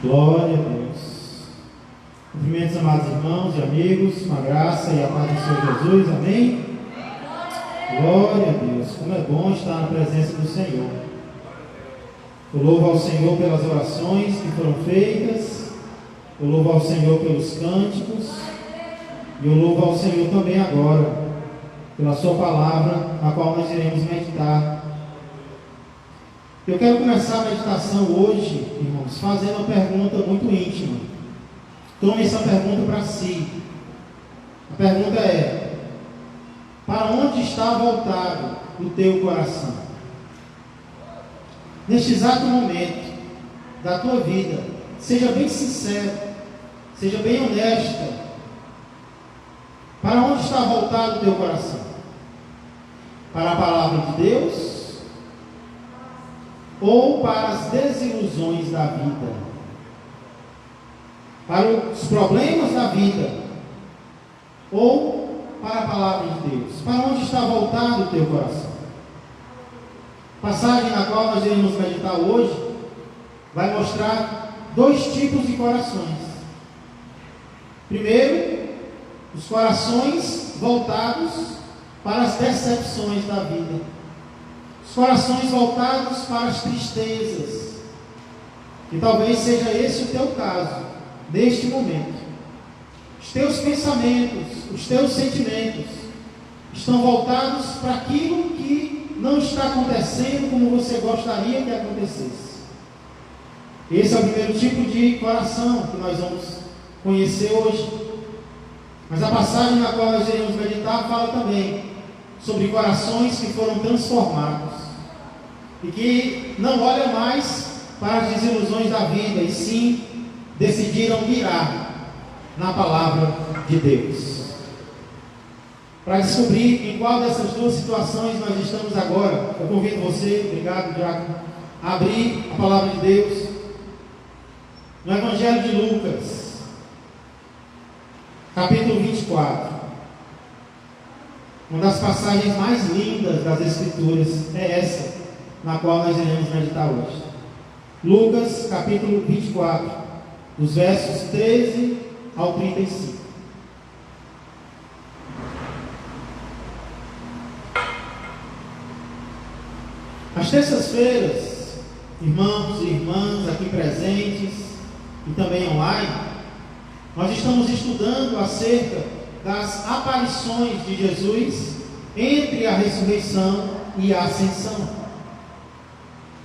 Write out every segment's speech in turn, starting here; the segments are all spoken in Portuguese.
Glória a Deus. Cumprimentos, amados irmãos e amigos, com a graça e a paz do Senhor Jesus, amém? Glória a Deus. Como é bom estar na presença do Senhor. Eu louvo ao Senhor pelas orações que foram feitas, eu louvo ao Senhor pelos cânticos, e eu louvo ao Senhor também agora pela sua palavra, na qual nós iremos meditar. Eu quero começar a meditação hoje, irmãos, fazendo uma pergunta muito íntima. Tome essa pergunta para si. A pergunta é: para onde está voltado o teu coração? Neste exato momento da tua vida, seja bem sincero, seja bem honesta. Para onde está voltado o teu coração? Para a palavra de Deus? Ou para as desilusões da vida? Para os problemas da vida? Ou para a palavra de Deus? Para onde está voltado o teu coração? A passagem na qual nós iremos meditar hoje vai mostrar dois tipos de corações. Primeiro, os corações voltados para as decepções da vida. Os corações voltados para as tristezas. E talvez seja esse o teu caso, neste momento. Os teus pensamentos, os teus sentimentos estão voltados para aquilo que não está acontecendo como você gostaria que acontecesse. Esse é o primeiro tipo de coração que nós vamos conhecer hoje. Mas a passagem na qual nós iremos meditar fala também sobre corações que foram transformados e que não olham mais para as desilusões da vida, e sim decidiram mirar na palavra de Deus. Para descobrir em qual dessas duas situações nós estamos agora, eu convido você, obrigado, Diácono, a abrir a palavra de Deus no Evangelho de Lucas, capítulo 24. Uma das passagens mais lindas das Escrituras é essa, na qual nós iremos meditar hoje. Lucas, capítulo 24, dos versos 13 ao 35. Às terças-feiras, irmãos e irmãs aqui presentes e também online, nós estamos estudando acerca das aparições de Jesus entre a ressurreição e a ascensão.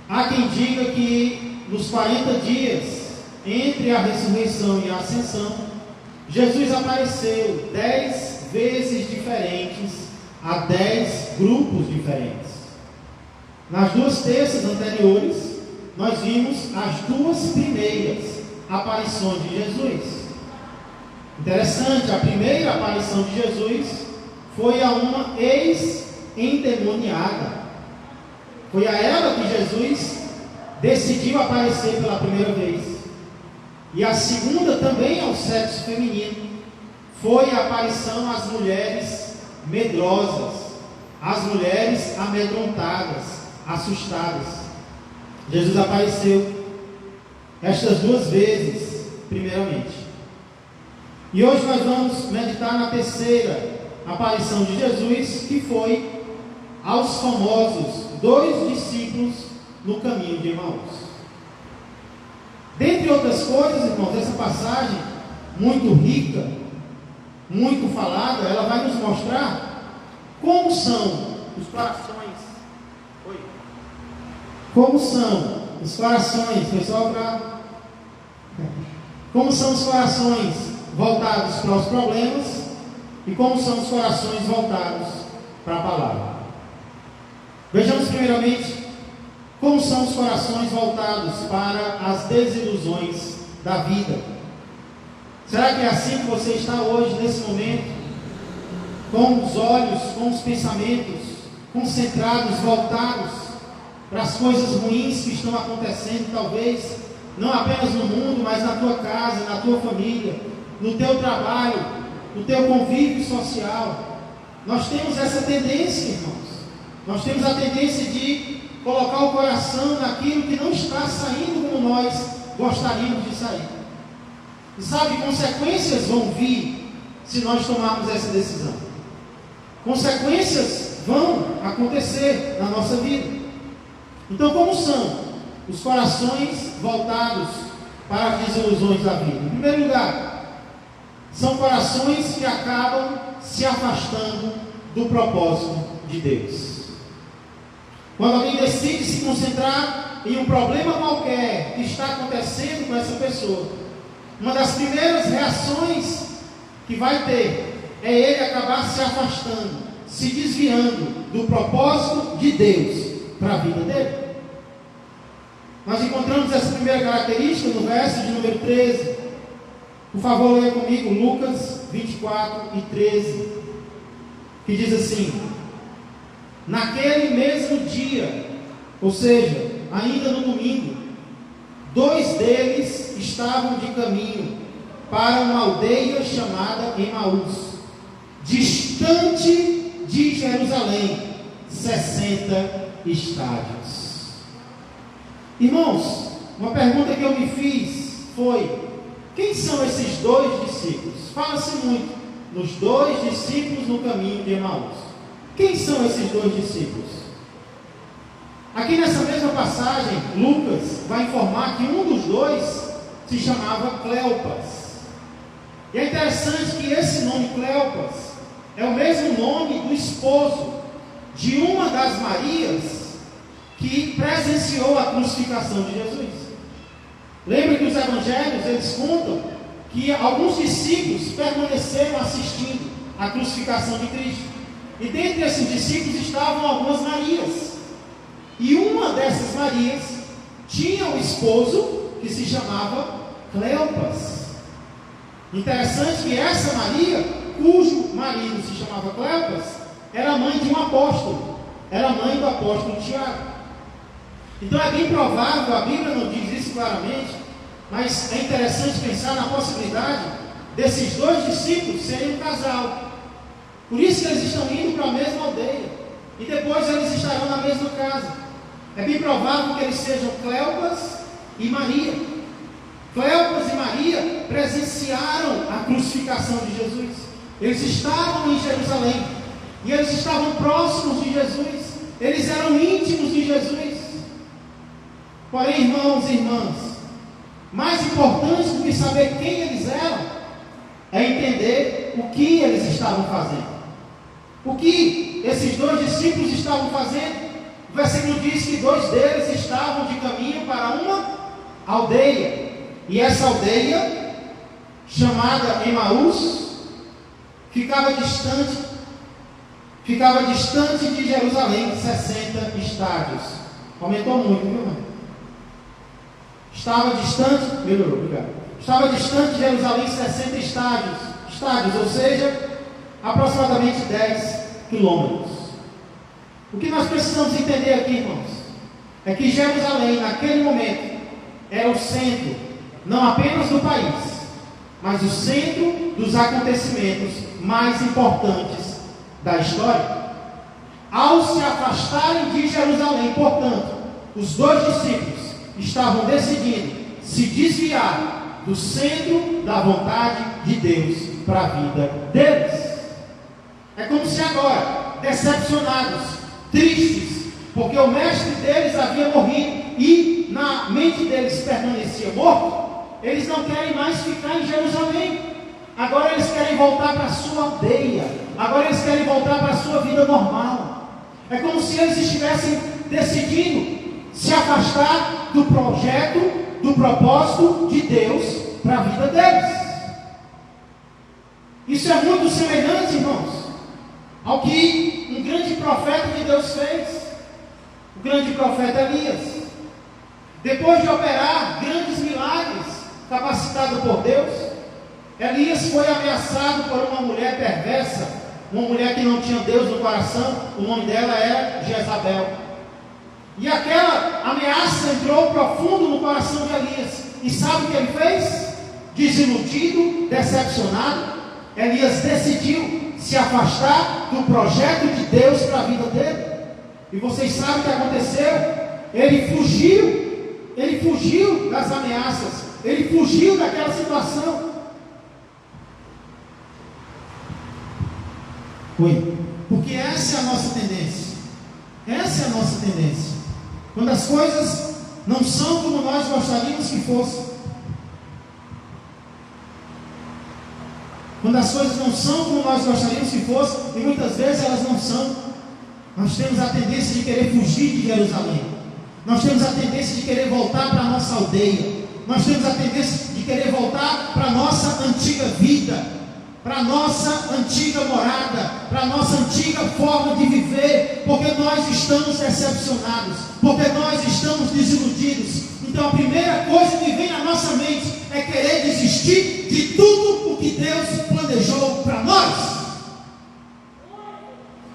Há quem diga que nos 40 dias entre a ressurreição e a ascensão, Jesus apareceu 10 vezes diferentes a 10 grupos diferentes. Nas duas terças anteriores, nós vimos as duas primeiras aparições de Jesus. Interessante, a primeira aparição de Jesus foi a uma ex-endemoniada. Foi a ela que Jesus decidiu aparecer pela primeira vez. E a segunda também ao sexo feminino. Foi a aparição às mulheres medrosas, às mulheres amedrontadas, assustadas. Jesus apareceu estas duas vezes, primeiramente. E hoje nós vamos meditar na terceira aparição de Jesus, que foi aos famosos 2 discípulos no caminho de Emaús. Dentre outras coisas, irmãos, essa passagem muito rica, muito falada, ela vai nos mostrar como são os corações. Como são os corações, pessoal, como são os corações voltados para os problemas e como são os corações voltados para a palavra. Vejamos primeiramente como são os corações voltados para as desilusões da vida. Será que é assim que você está hoje, nesse momento? Com os olhos, com os pensamentos concentrados, voltados para as coisas ruins que estão acontecendo, talvez, não apenas no mundo, mas na tua casa, na tua família, no teu trabalho, no teu convívio social. Nós temos essa tendência, irmãos. Nós temos a tendência de colocar o coração naquilo que não está saindo como nós gostaríamos de sair. E sabe, consequências vão vir se nós tomarmos essa decisão. Consequências vão acontecer na nossa vida. Então, como são os corações voltados para as desilusões da vida? Em primeiro lugar, são corações que acabam se afastando do propósito de Deus. Quando alguém decide se concentrar em um problema qualquer que está acontecendo com essa pessoa, uma das primeiras reações que vai ter é ele acabar se afastando, se desviando do propósito de Deus para a vida dele. Nós encontramos essa primeira característica no verso de número 13. Por favor, leia comigo Lucas 24 e 13, que diz assim: naquele mesmo dia, ou seja, ainda no domingo, 2 deles estavam de caminho para uma aldeia chamada Emaús, distante de Jerusalém, 60 estádios. Irmãos, uma pergunta que eu me fiz foi: quem são esses 2 discípulos? Fala-se muito nos 2 discípulos no caminho de Emaús. Quem são esses 2 discípulos? Aqui nessa mesma passagem, Lucas vai informar que um dos 2 se chamava Cleopas. E é interessante que esse nome Cleopas é o mesmo nome do esposo de uma das Marias que presenciou a crucificação de Jesus. Lembra que os evangelhos, eles contam que alguns discípulos permaneceram assistindo à crucificação de Cristo. E dentre esses discípulos estavam algumas Marias. E uma dessas Marias tinha um esposo que se chamava Cleopas. Interessante que essa Maria, cujo marido se chamava Cleopas, era mãe de um apóstolo. Era mãe do apóstolo Tiago. Então é bem provável, a Bíblia não diz isso claramente, mas é interessante pensar na possibilidade desses 2 discípulos serem um casal. Por isso que eles estão indo para a mesma aldeia, e depois eles estarão na mesma casa. É bem provável que eles sejam Cleopas e Maria. Cleopas e Maria presenciaram a crucificação de Jesus. Eles estavam em Jerusalém, e eles estavam próximos de Jesus. Eles eram íntimos de Jesus. Porém, irmãos e irmãs, mais importante do que saber quem eles eram, é entender o que eles estavam fazendo. O que esses 2 discípulos estavam fazendo? O versículo diz que 2 deles estavam de caminho para uma aldeia. E essa aldeia, chamada Emaús, ficava distante de Jerusalém, 60 estádios. Aumentou muito, viu, irmão? Estava distante, melhorou, obrigado. Estava distante de Jerusalém 60 estádios, ou seja, aproximadamente 10 quilômetros. O que nós precisamos entender aqui, irmãos, é que Jerusalém, naquele momento, era o centro, não apenas do país, mas o centro dos acontecimentos mais importantes da história. Ao se afastarem de Jerusalém, portanto, os 2 discípulos estavam decidindo se desviar do centro da vontade de Deus para a vida deles. É como se agora, decepcionados, tristes, porque o mestre deles havia morrido e na mente deles permanecia morto, eles não querem mais ficar em Jerusalém. Agora eles querem voltar para a sua aldeia. Agora eles querem voltar para a sua vida normal. É como se eles estivessem decidindo se afastar do projeto, do propósito de Deus para a vida deles. Isso é muito semelhante, irmãos, ao que um grande profeta de Deus fez, o grande profeta Elias. Depois de operar grandes milagres, capacitado por Deus, Elias foi ameaçado por uma mulher perversa, uma mulher que não tinha Deus no coração. O nome dela era Jezabel. E aquela ameaça entrou profundo no coração de Elias. E sabe o que ele fez? Desiludido, decepcionado, Elias decidiu se afastar do projeto de Deus para a vida dele. E vocês sabem o que aconteceu? Ele fugiu ele fugiu das ameaças, ele fugiu daquela situação. Porque essa é a nossa tendência. Essa é a nossa tendência. Quando as coisas não são como nós gostaríamos que fossem. Quando as coisas não são como nós gostaríamos que fossem, e muitas vezes elas não são, nós temos a tendência de querer fugir de Jerusalém. Nós temos a tendência de querer voltar para a nossa aldeia. Nós temos a tendência de querer voltar para a nossa antiga vida, para a nossa antiga morada, para a nossa antiga forma de viver, porque nós estamos decepcionados, porque nós estamos desiludidos. Então a primeira coisa que vem na nossa mente é querer desistir de tudo o que Deus planejou para nós.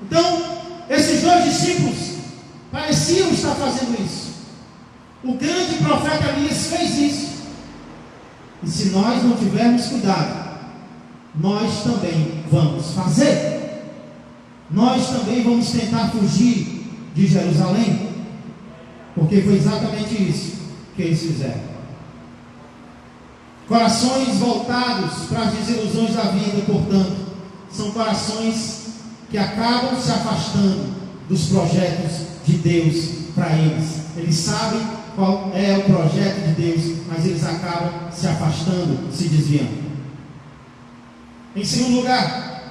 Então, esses dois discípulos pareciam estar fazendo isso. O grande profeta Elias fez isso. E se nós não tivermos cuidado, nós também vamos fazer. Nós também vamos tentar fugir de Jerusalém, porque foi exatamente isso que eles fizeram. Corações voltados para as desilusões da vida, portanto, são corações que acabam se afastando dos projetos de Deus para eles. Eles sabem qual é o projeto de Deus, mas eles acabam se afastando, se desviando. Em segundo lugar,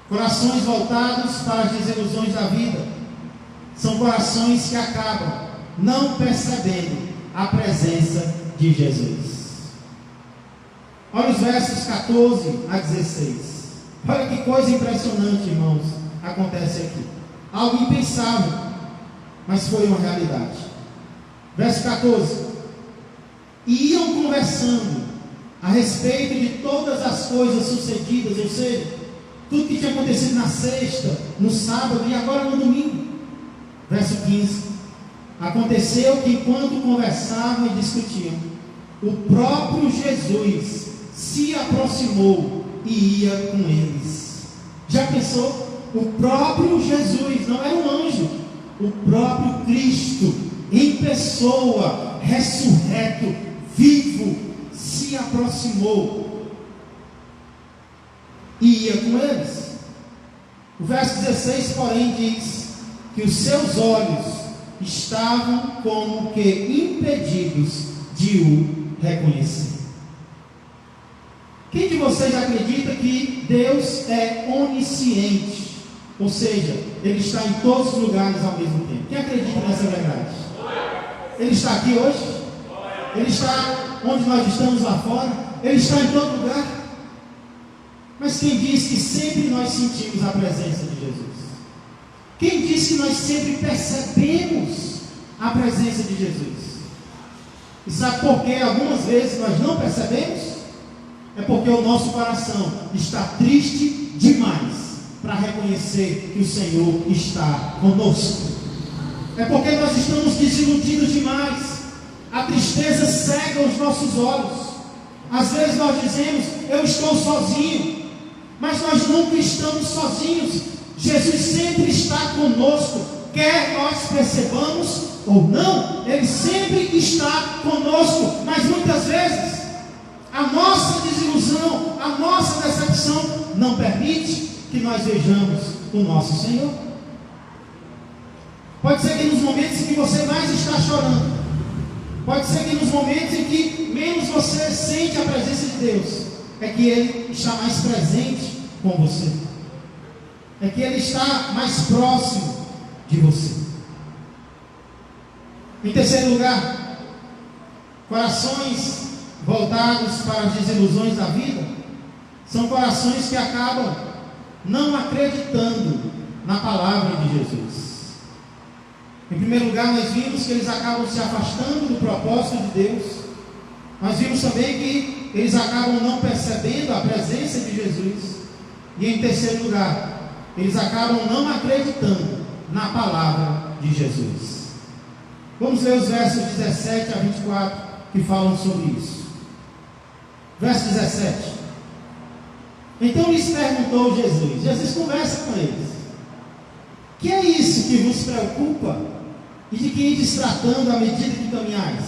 corações voltados para as desilusões da vida são corações que acabam não percebendo a presença de Jesus. Olha os versos 14 a 16. Olha que coisa impressionante, irmãos, acontece aqui. Algo impensável, mas foi uma realidade. Verso 14. E iam conversando a respeito de todas as coisas sucedidas, ou seja, tudo que tinha acontecido na sexta, no sábado e agora no domingo. Verso 15. Aconteceu que enquanto conversavam e discutiam, o próprio Jesus se aproximou e ia com eles. Já pensou? O próprio Jesus, não era um anjo, o próprio Cristo, em pessoa, ressurreto, vivo, se aproximou e ia com eles. O verso 16, porém, diz que os seus olhos estavam como que impedidos de o reconhecer. Quem de vocês acredita que Deus é onisciente? Ou seja, Ele está em todos os lugares ao mesmo tempo. Quem acredita nessa verdade? Ele está aqui hoje? Ele está onde nós estamos lá fora? Ele está em todo lugar? Mas quem diz que sempre nós sentimos a presença de Jesus? Quem diz que nós sempre percebemos a presença de Jesus? E sabe por que algumas vezes nós não percebemos? É porque o nosso coração está triste demais para reconhecer que o Senhor está conosco. É porque nós estamos desiludidos demais. A tristeza cega os nossos olhos. Às vezes nós dizemos, eu estou sozinho, mas nós nunca estamos sozinhos. Jesus sempre está conosco, quer nós percebamos ou não, Ele sempre está conosco. Mas muitas vezes a nossa desilusão, a nossa decepção não permite que nós vejamos o nosso Senhor. Pode ser que nos momentos em que você mais está chorando, pode ser que nos momentos em que menos você sente a presença de Deus, é que Ele está mais presente com você, é que Ele está mais próximo de você. Em terceiro lugar, corações voltados para as desilusões da vida são corações que acabam não acreditando na palavra de Jesus. Em primeiro lugar, nós vimos que eles acabam se afastando do propósito de Deus. Nós vimos também que eles acabam não percebendo a presença de Jesus. E em terceiro lugar, eles acabam não acreditando na palavra de Jesus. Vamos ler os versos 17 a 24 que falam sobre isso. Verso 17. Então lhes perguntou Jesus. Jesus conversa com eles. Que é isso que vos preocupa? E de que ides tratando à medida que caminhais?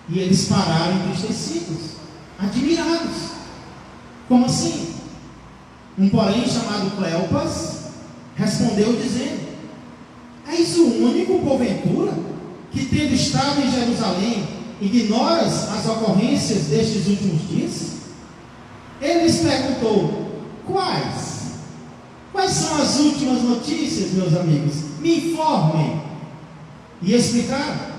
E eles pararam entristecidos, admirados. Como assim? Um porém chamado Cleopas respondeu dizendo: és o único, porventura, que tendo estado em Jerusalém, ignoras as ocorrências destes últimos dias? Ele lhes perguntou: quais são as últimas notícias, meus amigos? Me informem. E explicaram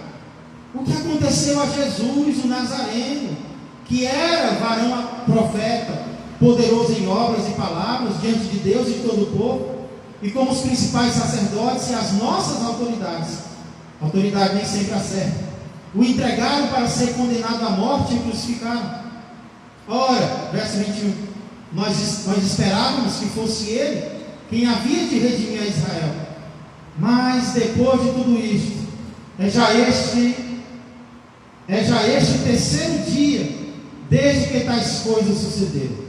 o que aconteceu a Jesus, o Nazareno, que era varão profeta, poderoso em obras e palavras diante de Deus e de todo o povo, e como os principais sacerdotes e as nossas autoridade nem sempre acerta, o entregaram para ser condenado à morte e crucificaram. Ora, verso 21, nós esperávamos que fosse ele quem havia de redimir a Israel, mas depois de tudo isto, é já este o terceiro dia desde que tais coisas sucederam.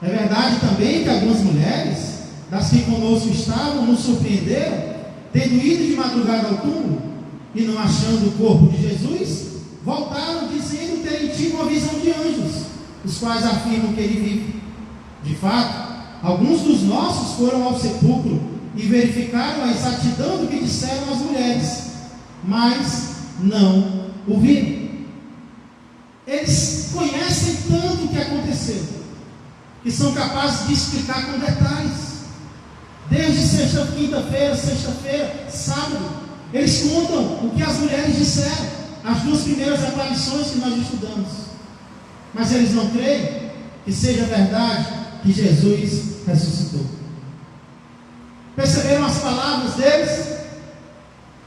É verdade também que algumas mulheres, das que conosco estavam, nos surpreenderam, tendo ido de madrugada ao túmulo, e não achando o corpo de Jesus, voltaram dizendo terem tido uma visão de anjos, os quais afirmam que ele vive. De fato, alguns dos nossos foram ao sepulcro e verificaram a exatidão do que disseram as mulheres, mas não o viram. Eles conhecem tanto o que aconteceu, que são capazes de explicar com detalhes. Desde quinta-feira, sexta-feira, sábado, eles contam o que as mulheres disseram, as duas primeiras aparições que nós estudamos. Mas eles não creem que seja verdade que Jesus ressuscitou. Perceberam as palavras deles?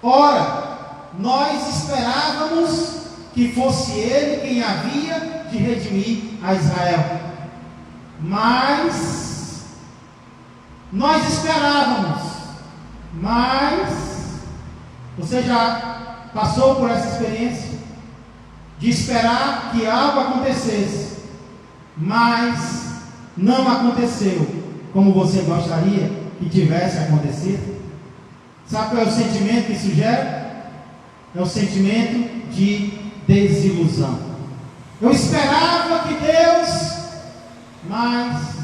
Ora, nós esperávamos que fosse ele quem havia de redimir a Israel. Mas nós esperávamos, você já passou por essa experiência de esperar que algo acontecesse, mas não aconteceu como você gostaria que tivesse acontecido? Sabe qual é o sentimento que isso gera? É o sentimento de desilusão. Eu esperava que Deus, mas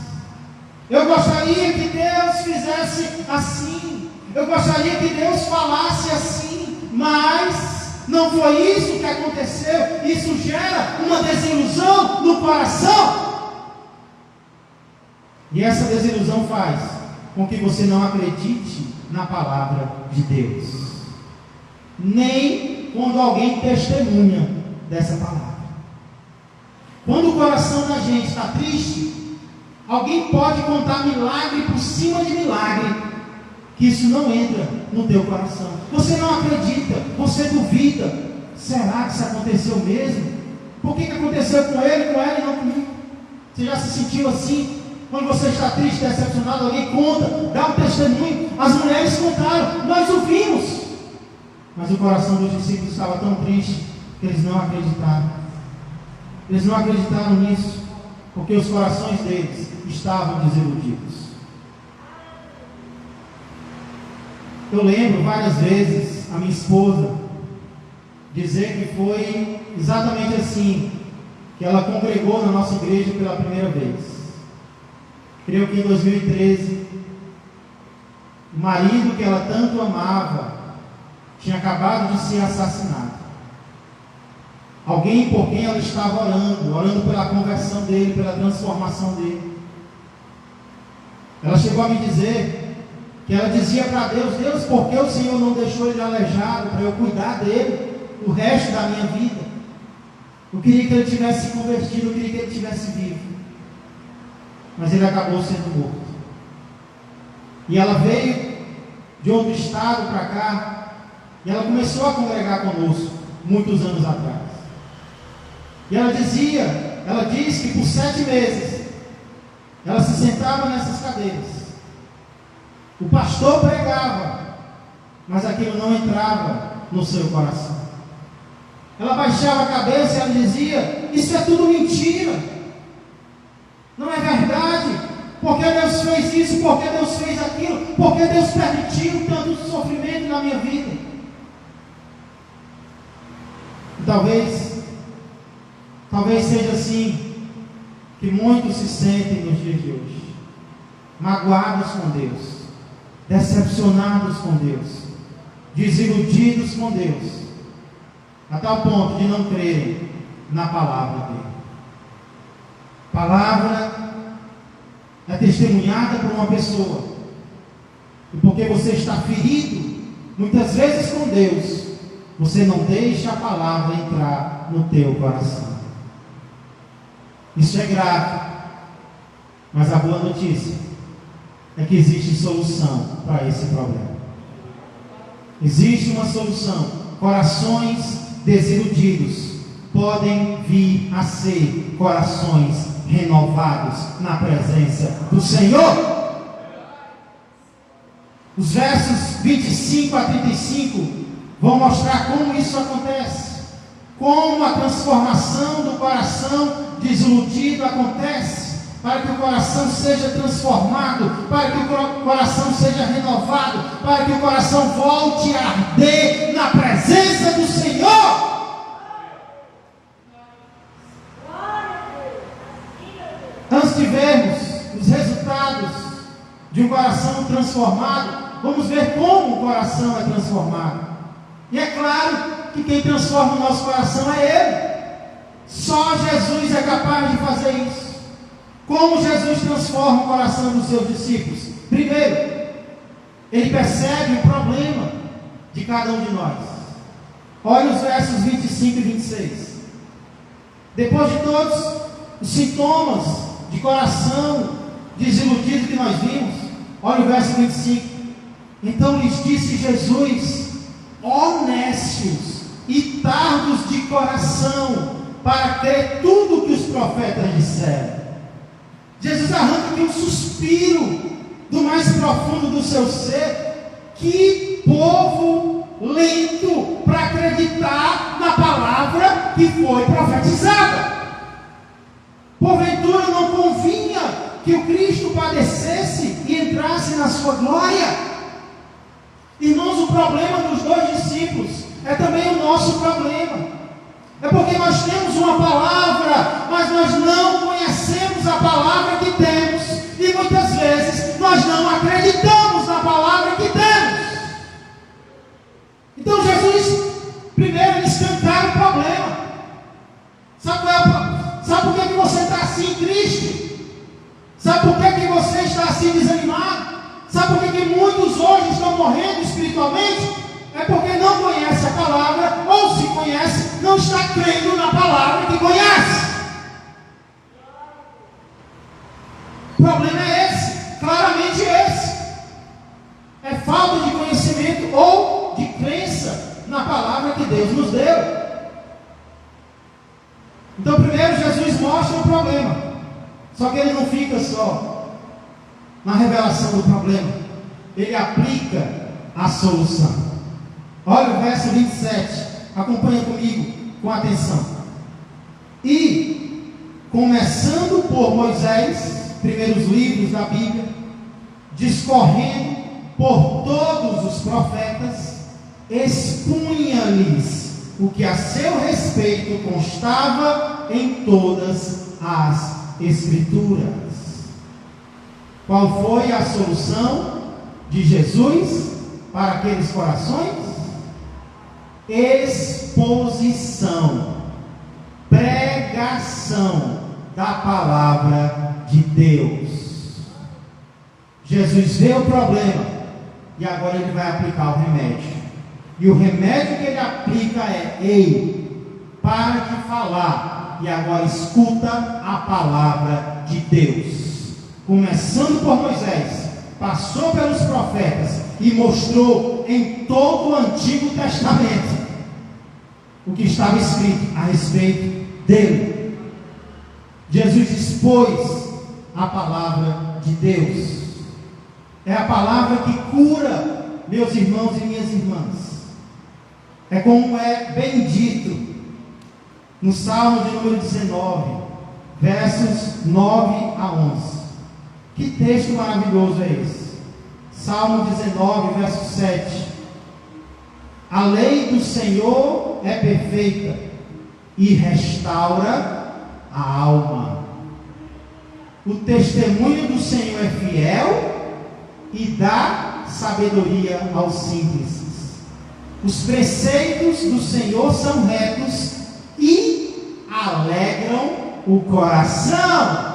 eu gostaria que Deus fizesse assim, eu gostaria que Deus falasse assim, mas não foi isso que aconteceu. Isso gera uma desilusão no coração, e essa desilusão faz com que você não acredite na palavra de Deus, nem quando alguém testemunha dessa palavra. Quando o coração da gente está triste, alguém pode contar milagre por cima de milagre, que isso não entra no teu coração. Você não acredita, você duvida. Será que isso aconteceu mesmo? Por que aconteceu com ele, com ela e não comigo? Você já se sentiu assim? Quando você está triste, decepcionado, alguém conta, dá um testemunho. As mulheres contaram, nós ouvimos. Mas o coração dos discípulos estava tão triste que eles não acreditaram. Eles não acreditaram nisso, porque os corações deles estavam desiludidos. Eu lembro várias vezes a minha esposa dizer que foi exatamente assim que ela congregou na nossa igreja pela primeira vez. Creio que em 2013, o marido que ela tanto amava tinha acabado de ser assassinado. Alguém por quem ela estava orando pela conversão dele, pela transformação dele. Ela chegou a me dizer que ela dizia para Deus: Deus, por que o Senhor não deixou ele aleijado para eu cuidar dele o resto da minha vida? Eu queria que ele tivesse se convertido, eu queria que ele tivesse vivo. Mas ele acabou sendo morto. E ela veio de outro estado para cá, e ela começou a congregar conosco muitos anos atrás. E ela disse que por 7 meses ela se sentava nessas cadeiras, o pastor pregava, mas aquilo não entrava no seu coração. Ela baixava a cabeça e ela dizia: isso é tudo mentira, não é verdade. Por que Deus fez isso? Por que Deus fez aquilo? Por que Deus permitiu tanto sofrimento na minha vida? E talvez Talvez seja assim que muitos se sentem nos dias de hoje, magoados com Deus, decepcionados com Deus, desiludidos com Deus, a tal ponto de não crerem na palavra dele. A palavra é testemunhada por uma pessoa, e porque você está ferido, muitas vezes com Deus, você não deixa a palavra entrar no teu coração. Isso é grave, mas a boa notícia é que existe solução para esse problema. Existe uma solução. Corações desiludidos podem vir a ser corações renovados na presença do Senhor. Os versos 25 a 35 vão mostrar como isso acontece, como a transformação do coração desiludido acontece, para que o coração seja transformado, para que o coração seja renovado, para que o coração volte a arder na presença do Senhor. Antes de vermos os resultados de um coração transformado, vamos ver como o coração é transformado. E é claro que quem transforma o nosso coração é Ele. Só Jesus é capaz de fazer isso. Como Jesus transforma o coração dos seus discípulos? Primeiro, Ele percebe o problema de cada um de nós. Olha os versos 25 e 26. Depois de todos os sintomas de coração desiludido que nós vimos, olha o verso 25. Então lhes disse Jesus: ó nécios e tardos de coração, para crer tudo que os profetas disseram. Jesus arranca aqui um suspiro do mais profundo do seu ser. Que povo lento para acreditar na palavra que foi profetizada. Porventura não convinha que o Cristo padecesse e entrasse na sua glória? Irmãos, o problema dos dois discípulos é também o nosso problema. É porque nós temos uma palavra, mas nós não conhecemos a palavra que temos. E muitas vezes nós não acreditamos na palavra que temos. Então Jesus, primeiro, ele escancara o problema. Sabe por que você está assim triste? Sabe por que você está assim desanimado? Sabe por que muitos hoje estão morrendo espiritualmente? É porque não conhece a palavra, ou se conhece, não está crendo na palavra que conhece. O problema é esse, claramente esse. É falta de conhecimento ou de crença na palavra que Deus nos deu. Então primeiro Jesus mostra o problema. Só que ele não fica só na revelação do problema. Ele aplica a solução. Olha o verso 27, acompanha comigo com atenção. E, começando por Moisés, primeiros livros da Bíblia, discorrendo por todos os profetas, expunha-lhes o que a seu respeito constava em todas as Escrituras. Qual foi a solução de Jesus para aqueles corações? Exposição, pregação da palavra de Deus. Jesus vê o problema e agora ele vai aplicar o remédio. E o remédio que ele aplica é: ei, para de falar e agora escuta a palavra de Deus. Começando por Moisés, passou pelos profetas e mostrou em todo o Antigo Testamento o que estava escrito a respeito dele. Jesus expôs a palavra de Deus. É a palavra que cura, meus irmãos e minhas irmãs. É como é bem dito no Salmo de número 19, versos 9 a 11. Que texto maravilhoso é esse? Salmo 19, verso 7. A lei do Senhor é perfeita e restaura a alma. O testemunho do Senhor é fiel e dá sabedoria aos simples. Os preceitos do Senhor são retos e alegram o coração.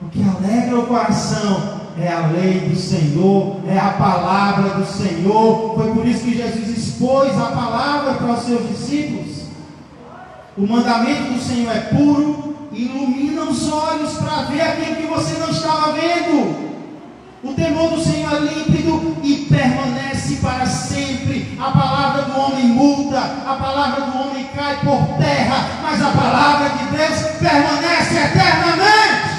O que alegra o coração é a lei do Senhor, é a palavra do Senhor. Foi por isso que Jesus expôs a palavra para os seus discípulos. O mandamento do Senhor é puro, ilumina os olhos para ver aquilo que você não estava vendo. O temor do Senhor é límpido e permanece para sempre. A palavra do homem muda, a palavra do homem cai por terra, mas a palavra de Deus permanece eternamente.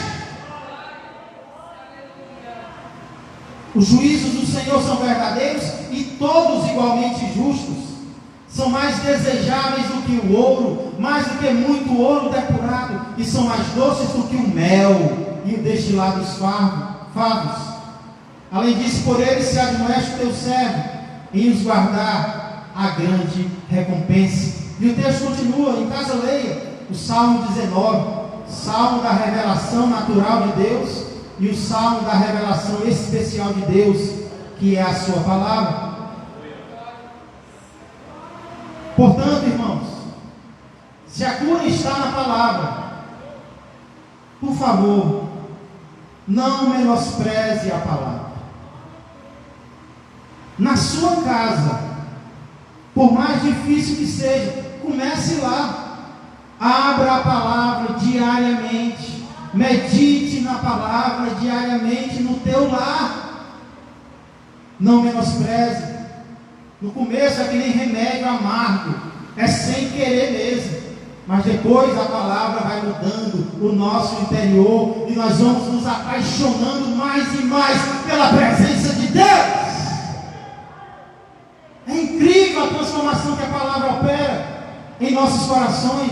Os juízos do Senhor são verdadeiros e todos igualmente justos. São mais desejáveis do que o ouro, mais do que muito ouro depurado, e são mais doces do que o mel e o destilado dos favos. Além disso, por eles se admoeste o teu servo em os guardar a grande recompensa. E o texto continua, em casa leia o Salmo 19, Salmo da revelação natural de Deus e o Salmo da revelação especial de Deus, que é a sua palavra. Portanto, irmãos, se a cura está na palavra, por favor, não menospreze a palavra. Na sua casa, por mais difícil que seja, comece lá. Abra a palavra diariamente. Medite na palavra diariamente no teu lar. Não menospreze. No começo é que nem remédio amargo, é sem querer mesmo, mas depois a palavra vai mudando o nosso interior e nós vamos nos apaixonando mais e mais pela presença de Deus. É incrível a transformação que a palavra opera em nossos corações.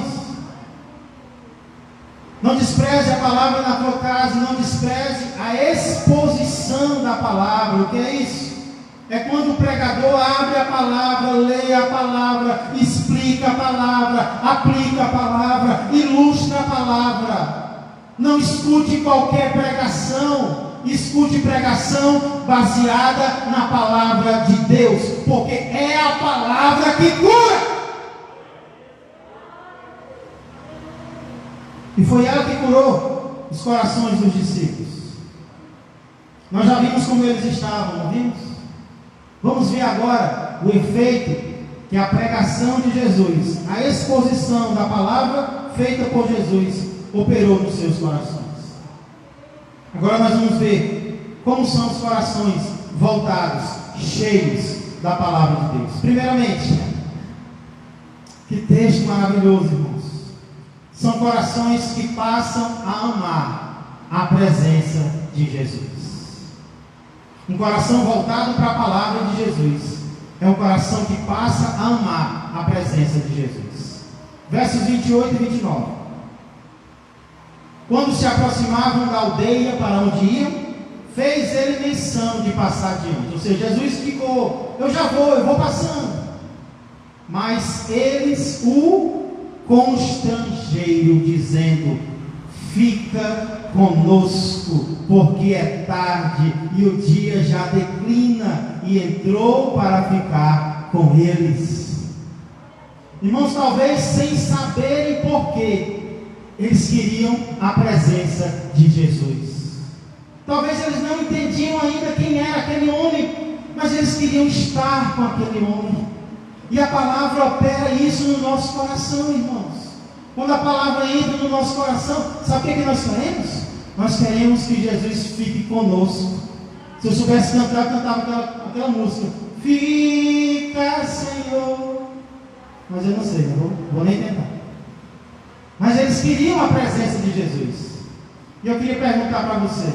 Não despreze a palavra na tua casa, não despreze a exposição da palavra. O que é isso? É quando o pregador abre a palavra, lê a palavra, explica a palavra, aplica a palavra, ilustra a palavra. Não escute qualquer pregação, escute pregação baseada na palavra de Deus, porque é a palavra que cura. E foi ela que curou os corações dos discípulos. Nós já vimos como eles estavam, não vimos? Vamos ver agora o efeito que a pregação de Jesus, a exposição da palavra feita por Jesus, operou nos seus corações. Agora nós vamos ver como são os corações voltados, cheios da palavra de Deus. Primeiramente, que texto maravilhoso, irmãos. São corações que passam a amar a presença de Jesus. Um coração voltado para a palavra de Jesus é um coração que passa a amar a presença de Jesus. Versos 28 e 29. Quando se aproximavam da aldeia para onde iam, fez ele menção de passar adiante. Ou seja, Jesus ficou, eu vou passando. Mas eles o constrangeram, dizendo: fica conosco, porque é tarde e o dia já declina. E entrou para ficar com eles. Irmãos, talvez sem saberem porquê, eles queriam a presença de Jesus. Talvez eles não entendiam ainda quem era aquele homem, mas eles queriam estar com aquele homem. E a palavra opera isso no nosso coração, irmãos. Quando a palavra entra no nosso coração, sabe o que nós queremos? Nós queremos que Jesus fique conosco. Se eu soubesse cantar, eu cantava aquela música: fica, Senhor. Mas eu não sei, não vou nem tentar. Mas eles queriam a presença de Jesus. E eu queria perguntar para você: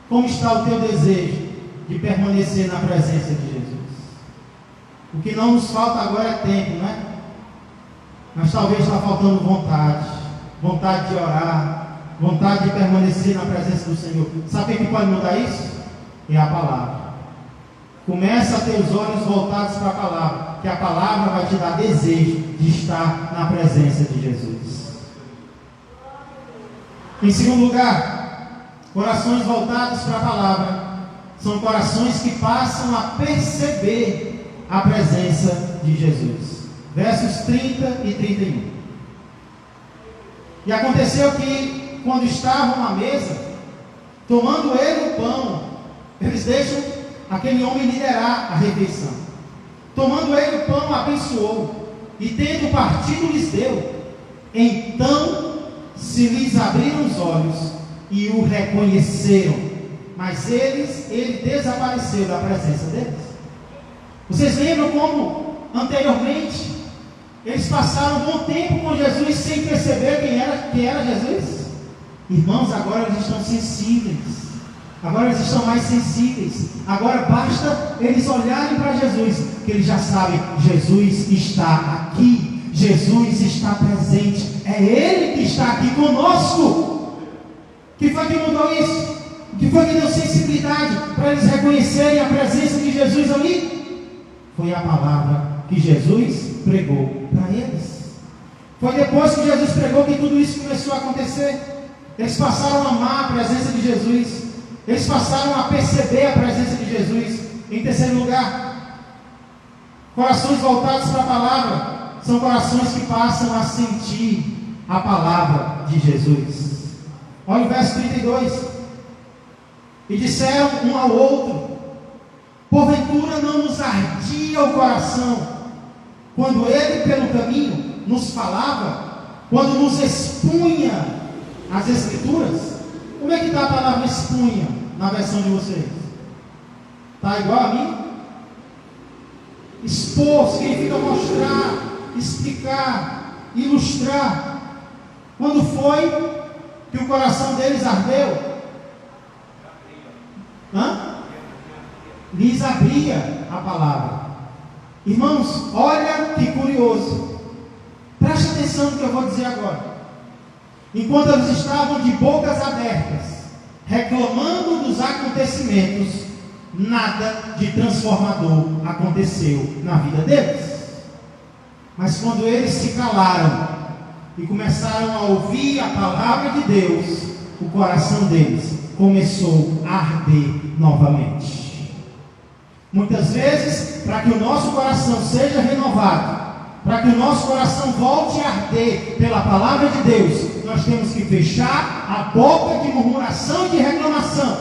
como está o teu desejo de permanecer na presença de Jesus? O que não nos falta agora é tempo, não é? Mas talvez está faltando vontade de orar, vontade de permanecer na presença do Senhor. Sabe o que pode mudar isso? É a palavra. Começa a ter os olhos voltados para a palavra, que a palavra vai te dar desejo de estar na presença de Jesus. Em segundo lugar, corações voltados para a palavra são corações que passam a perceber a presença de Jesus. Versos 30 e 31. E aconteceu que, quando estavam à mesa, tomando ele o pão, eles deixam aquele homem liderar a refeição. Tomando ele o pão, abençoou, e tendo partido, lhes deu. Então se lhes abriram os olhos e o reconheceram, mas ele desapareceu da presença deles. Vocês lembram como anteriormente eles passaram um bom tempo com Jesus sem perceber quem era Jesus? Irmãos, agora eles estão sensíveis, agora eles estão mais sensíveis. Agora basta eles olharem para Jesus, que eles já sabem: Jesus está aqui, Jesus está presente, é Ele que está aqui conosco. O que foi que mudou isso? O que foi que deu sensibilidade para eles reconhecerem a presença de Jesus ali? Foi a palavra que Jesus pregou para eles. Foi depois que Jesus pregou que tudo isso começou a acontecer. Eles passaram a amar a presença de Jesus, eles passaram a perceber a presença de Jesus. Em terceiro lugar, corações voltados para a palavra são corações que passam a sentir a palavra de Jesus. Olha o verso 32. E disseram um ao outro: porventura não nos ardia o coração quando ele pelo caminho nos falava, quando nos expunha as Escrituras? Como é que está a palavra expunha na versão de vocês? Está igual a mim? Expor significa mostrar, explicar, ilustrar. Quando foi que o coração deles ardeu? Lhes abria a palavra. Irmãos, olha que curioso. Preste atenção no que eu vou dizer agora. Enquanto eles estavam de bocas abertas, reclamando dos acontecimentos, nada de transformador aconteceu na vida deles. Mas quando eles se calaram e começaram a ouvir a palavra de Deus, o coração deles começou a arder novamente. Muitas vezes, para que o nosso coração seja renovado, para que o nosso coração volte a arder pela palavra de Deus, nós temos que fechar a boca de murmuração e de reclamação,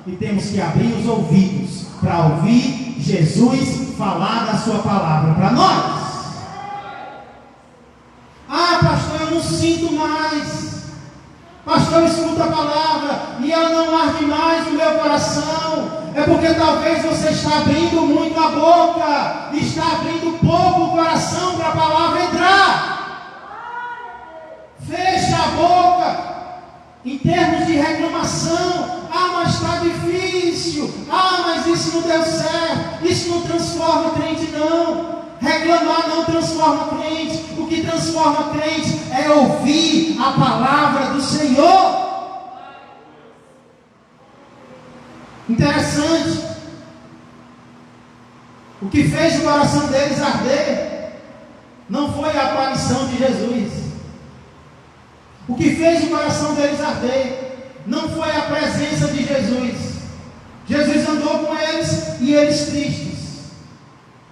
e temos que abrir os ouvidos para ouvir Jesus falar da sua palavra para nós. Ah, pastor, eu não sinto mais. Pastor, eu escuto a palavra e ela não arde mais no meu coração. É porque talvez você está abrindo muito a boca, está abrindo pouco o coração para a palavra entrar. Fecha a boca em termos de reclamação. Ah, mas está difícil. Ah, mas isso não deu certo. Isso não transforma o crente, não. Reclamar não transforma o crente. O que transforma o crente é ouvir a palavra do Senhor. Interessante. O que fez o coração deles arder não foi a aparição de Jesus. O que fez o coração deles arder não foi a presença de Jesus. Jesus andou com eles e eles tristes.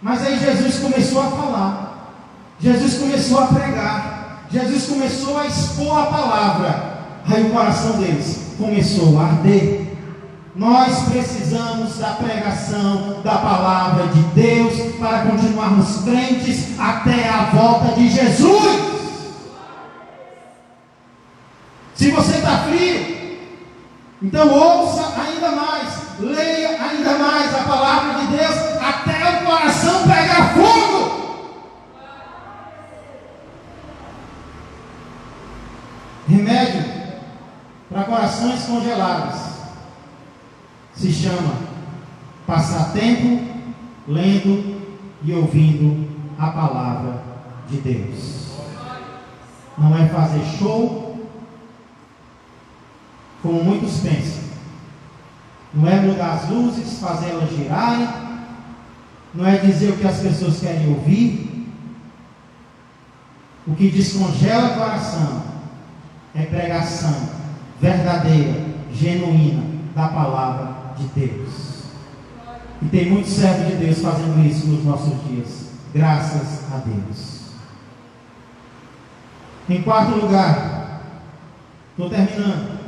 Mas aí Jesus começou a falar, Jesus começou a pregar, Jesus começou a expor a palavra. Aí o coração deles começou a arder. Nós precisamos da pregação da palavra de Deus para continuarmos crentes até a volta de Jesus. Se você está frio, então ouça ainda mais, leia ainda mais a palavra de Deus até o coração pegar fogo. Remédio para corações congelados se chama passar tempo lendo e ouvindo a palavra de Deus. Não é fazer show, como muitos pensam. Não é mudar as luzes, fazê-las girarem. Não é dizer o que as pessoas querem ouvir. O que descongela o coração é pregação, verdadeira, genuína da palavra de Deus. E tem muitos servos de Deus fazendo isso nos nossos dias. Graças a Deus. Em quarto lugar, estou terminando.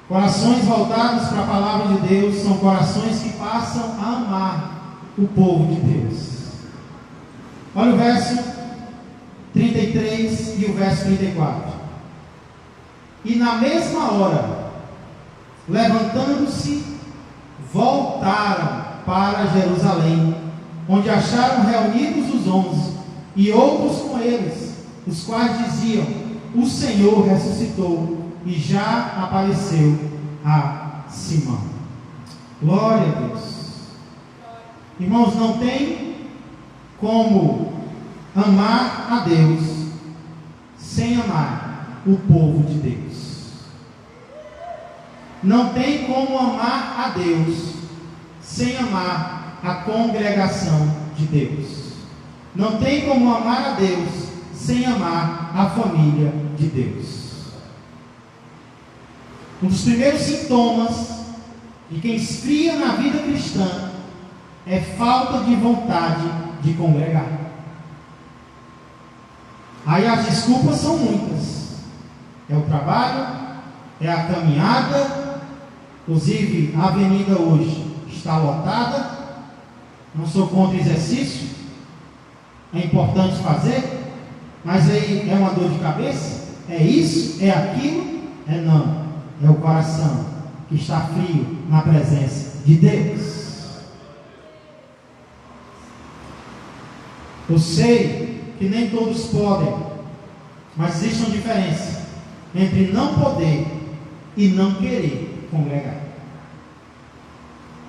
Corações voltados para a palavra de Deus são corações que passam a amar o povo de Deus. Olha o verso 33 e o verso 34. E na mesma hora, levantando-se, voltaram para Jerusalém, onde acharam reunidos os 11 e outros com eles, os quais diziam: o Senhor ressuscitou e já apareceu a Simão. Glória a Deus. Irmãos, não tem como amar a Deus sem amar o povo de Deus. Não tem como amar a Deus sem amar a congregação de Deus. Não tem como amar a Deus sem amar a família de Deus. Um dos primeiros sintomas de quem esfria na vida cristã é falta de vontade de congregar. Aí as desculpas são muitas. É o trabalho, é a caminhada. Inclusive a avenida hoje está lotada. Não sou contra exercício, é importante fazer, mas aí é uma dor de cabeça? É isso? É aquilo? É não. É o coração que está frio na presença de Deus. Eu sei que nem todos podem, mas existe uma diferença entre não poder e não querer congregar.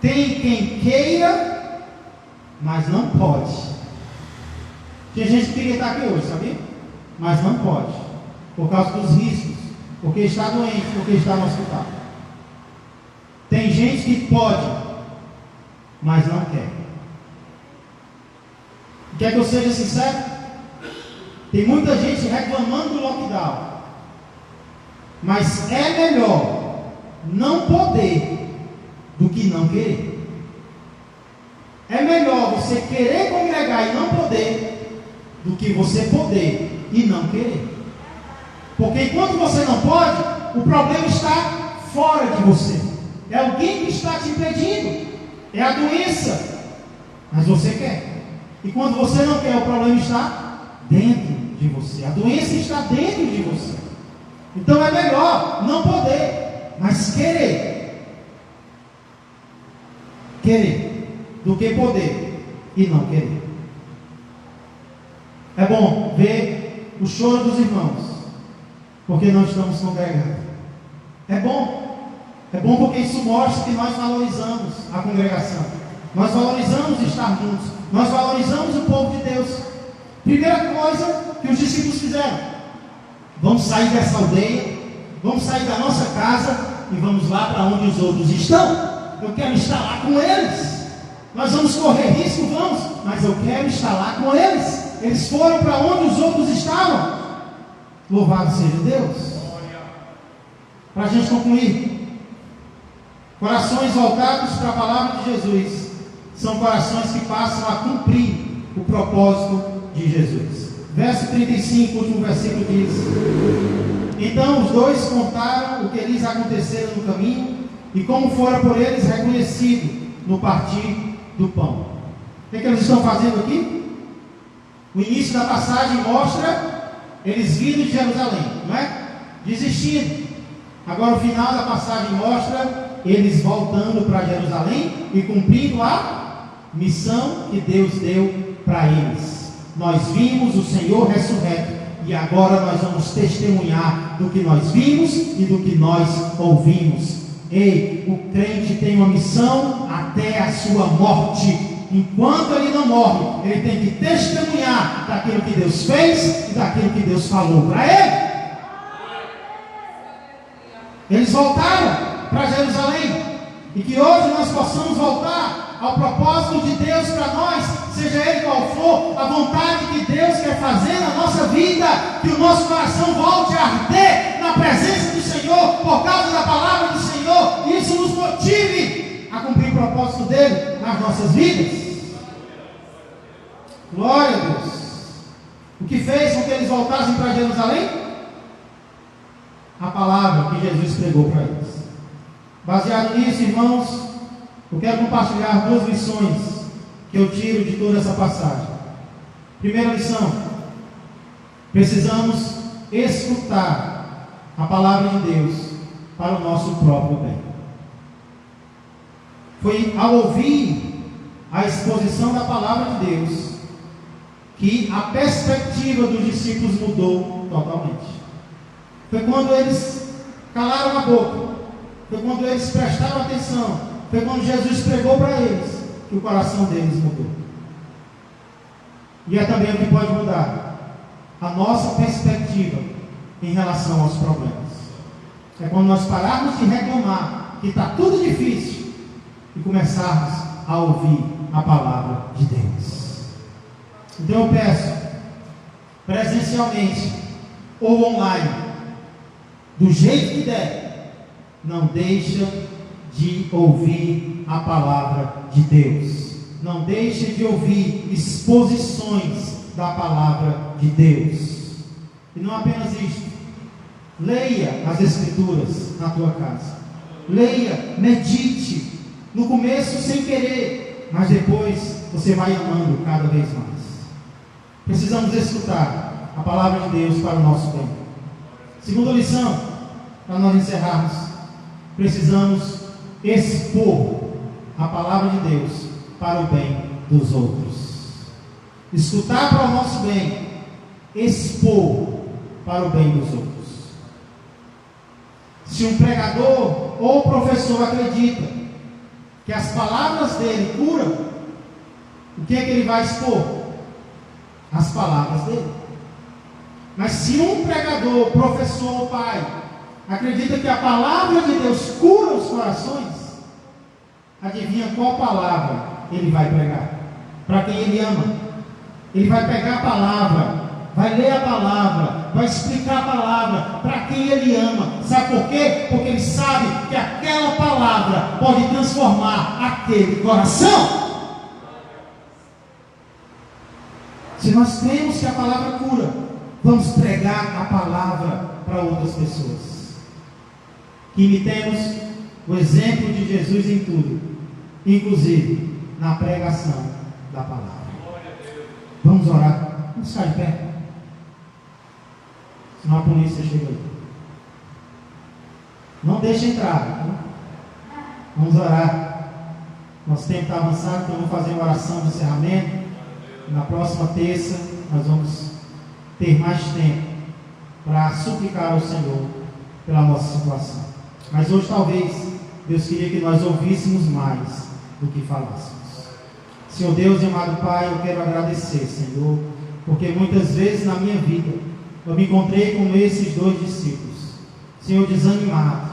Tem quem queira, mas não pode. Tem gente que queria estar aqui hoje, sabia? Mas não pode, por causa dos riscos, porque está doente, porque está no hospital. Tem gente que pode, mas não quer. Quer que eu seja sincero? Tem muita gente reclamando do lockdown, mas é melhor não poder do que não querer. É melhor você querer congregar e não poder do que você poder e não querer. Porque enquanto você não pode, o problema está fora de você. É alguém que está te impedindo. É a doença. Mas você quer. E quando você não quer, o problema está dentro de você. A doença está dentro de você. Então é melhor não poder, mas querer. Querer do que poder e não querer. É bom ver o choro dos irmãos, porque não estamos congregados. É bom porque isso mostra que nós valorizamos a congregação. Nós valorizamos estar juntos. Nós valorizamos o povo de Deus. Primeira coisa que os discípulos fizeram: vamos sair dessa aldeia, vamos sair da nossa casa e vamos lá para onde os outros estão. Eu quero estar lá com eles. Nós vamos correr risco, vamos, mas eu quero estar lá com eles. Eles foram para onde os outros estavam. Louvado seja Deus. Para a gente concluir, corações voltados para a palavra de Jesus são corações que passam a cumprir o propósito de Jesus. Verso 35, último versículo diz: então os dois contaram o que lhes acontecera no caminho e como fora por eles reconhecido no partir do pão. O que eles estão fazendo aqui? O início da passagem mostra eles vindo de Jerusalém, não é? Desistindo. Agora o final da passagem mostra eles voltando para Jerusalém e cumprindo a missão que Deus deu para eles. Nós vimos o Senhor ressurreto e agora nós vamos testemunhar do que nós vimos e do que nós ouvimos. Ei, o crente tem uma missão até a sua morte. Enquanto ele não morre, ele tem que testemunhar daquilo que Deus fez e daquilo que Deus falou para ele. Eles voltaram para Jerusalém, e que hoje nós possamos voltar ao propósito de Deus para nós, seja ele qual for, a vontade que Deus quer fazer na nossa vida, que o nosso coração volte a arder na presença do Senhor, por causa da palavra do Senhor, e isso nos motive a cumprir o propósito dele nas nossas vidas. Glória a Deus. O que fez com que eles voltassem para Jerusalém? A palavra que Jesus pregou para eles. Baseado nisso, irmãos, eu quero compartilhar 2 lições que eu tiro de toda essa passagem. Primeira lição: precisamos escutar a palavra de Deus para o nosso próprio bem. Foi ao ouvir a exposição da palavra de Deus que a perspectiva dos discípulos mudou totalmente. Foi quando eles calaram a boca, foi quando eles prestaram atenção, foi quando Jesus pregou para eles, que o coração deles mudou. E é também o que pode mudar a nossa perspectiva em relação aos problemas. É quando nós pararmos de reclamar que está tudo difícil e começarmos a ouvir a palavra de Deus. Então eu peço, presencialmente ou online, do jeito que der, não deixa de ouvir a palavra de Deus. Não deixe de ouvir exposições da palavra de Deus. E não apenas isto. Leia as Escrituras na tua casa. Leia, medite. No começo sem querer, mas depois você vai amando cada vez mais. Precisamos escutar a palavra de Deus para o nosso bem. Segunda lição, para nós encerrarmos: precisamos expor a palavra de Deus para o bem dos outros. Escutar para o nosso bem, expor para o bem dos outros. Se um pregador ou professor acredita que as palavras dele curam, o que é que ele vai expor? As palavras dele. Mas se um pregador, professor ou pai acredita que a palavra de Deus cura os corações, adivinha qual palavra ele vai pregar? Para quem ele ama. Ele vai pegar a palavra, vai ler a palavra, vai explicar a palavra para quem ele ama. Sabe por quê? Porque ele sabe que aquela palavra pode transformar aquele coração. Se nós cremos que a palavra cura, vamos pregar a palavra para outras pessoas. Que imitemos o exemplo de Jesus em tudo, inclusive na pregação da palavra. Vamos orar. Vamos ficar de pé. Senão a polícia chega aí. Não deixe entrar. Né? Vamos orar. Nosso tempo está avançado, então vamos fazer uma oração de encerramento. Na próxima terça nós vamos ter mais tempo para suplicar ao Senhor pela nossa situação. Mas hoje talvez Deus queria que nós ouvíssemos mais do que falássemos. Senhor Deus e amado Pai, eu quero agradecer, Senhor, porque muitas vezes na minha vida eu me encontrei como esses 2 discípulos, Senhor, desanimado,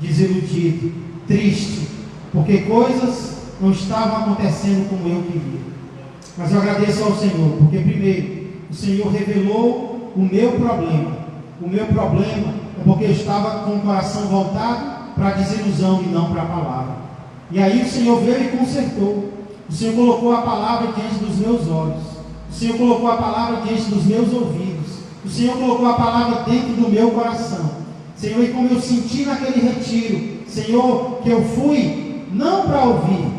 desiludido, triste, porque coisas não estavam acontecendo como eu queria. Mas eu agradeço ao Senhor, porque primeiro, o Senhor revelou o meu problema. O meu problema é porque eu estava com o coração voltado para a desilusão e não para a palavra. E aí o Senhor veio e consertou. O Senhor colocou a palavra diante dos meus olhos. O Senhor colocou a palavra diante dos meus ouvidos. O Senhor colocou a palavra dentro do meu coração. Senhor, e como eu senti naquele retiro, Senhor, que eu fui não para ouvir,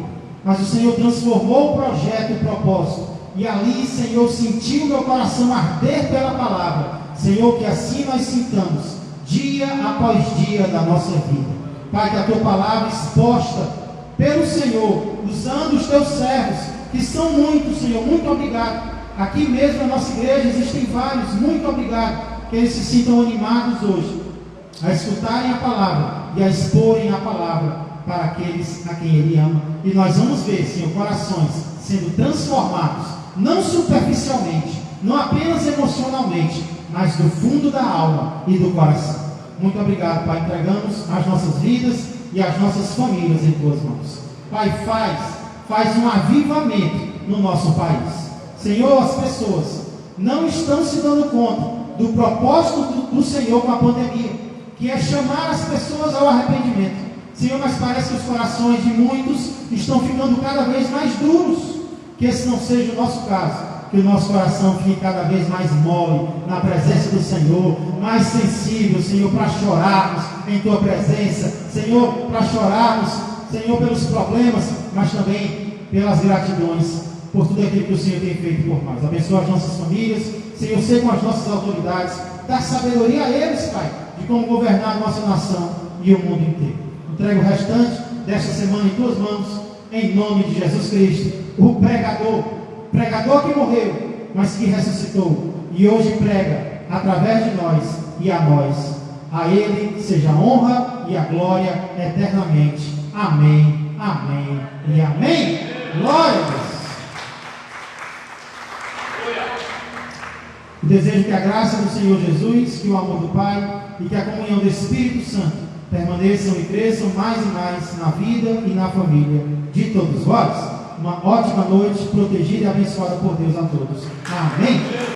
mas o Senhor transformou o projeto e o propósito. E ali, Senhor, senti o meu coração arder pela palavra. Senhor, que assim nós sintamos dia após dia da nossa vida. Pai, que a tua palavra exposta pelo Senhor, usando os teus servos, que são muitos, Senhor, muito obrigado. Aqui mesmo na nossa igreja existem vários, muito obrigado. Que eles se sintam animados hoje a escutarem a palavra e a exporem a palavra para aqueles a quem Ele ama. E nós vamos ver, Senhor, corações sendo transformados, não superficialmente, não apenas emocionalmente, mas do fundo da alma e do coração. Muito obrigado, Pai. Entregamos as nossas vidas e as nossas famílias em Tuas mãos. Pai, faz um avivamento no nosso país. Senhor, as pessoas não estão se dando conta do propósito do Senhor com a pandemia. que é chamar as pessoas ao arrependimento. Senhor, mas parece que os corações de muitos estão ficando cada vez mais duros. Que esse não seja o nosso caso. Que o nosso coração fique cada vez mais mole na presença do Senhor, mais sensível, Senhor, para chorarmos em Tua presença, Senhor, para chorarmos, Senhor, pelos problemas, mas também pelas gratidões, por tudo aquilo que o Senhor tem feito por nós. Abençoa as nossas famílias, Senhor, seja com as nossas autoridades, dá sabedoria a eles, Pai, de como governar a nossa nação e o mundo inteiro. Entrego o restante desta semana em Tuas mãos, em nome de Jesus Cristo, o pregador que morreu, mas que ressuscitou, e hoje prega através de nós e a nós. A Ele seja a honra e a glória eternamente. Amém, amém e amém. Glória a Deus. Desejo que a graça do Senhor Jesus, que o amor do Pai e que a comunhão do Espírito Santo permaneçam e cresçam mais e mais na vida e na família de todos vós. Uma ótima noite, protegida e abençoada por Deus a todos. Amém.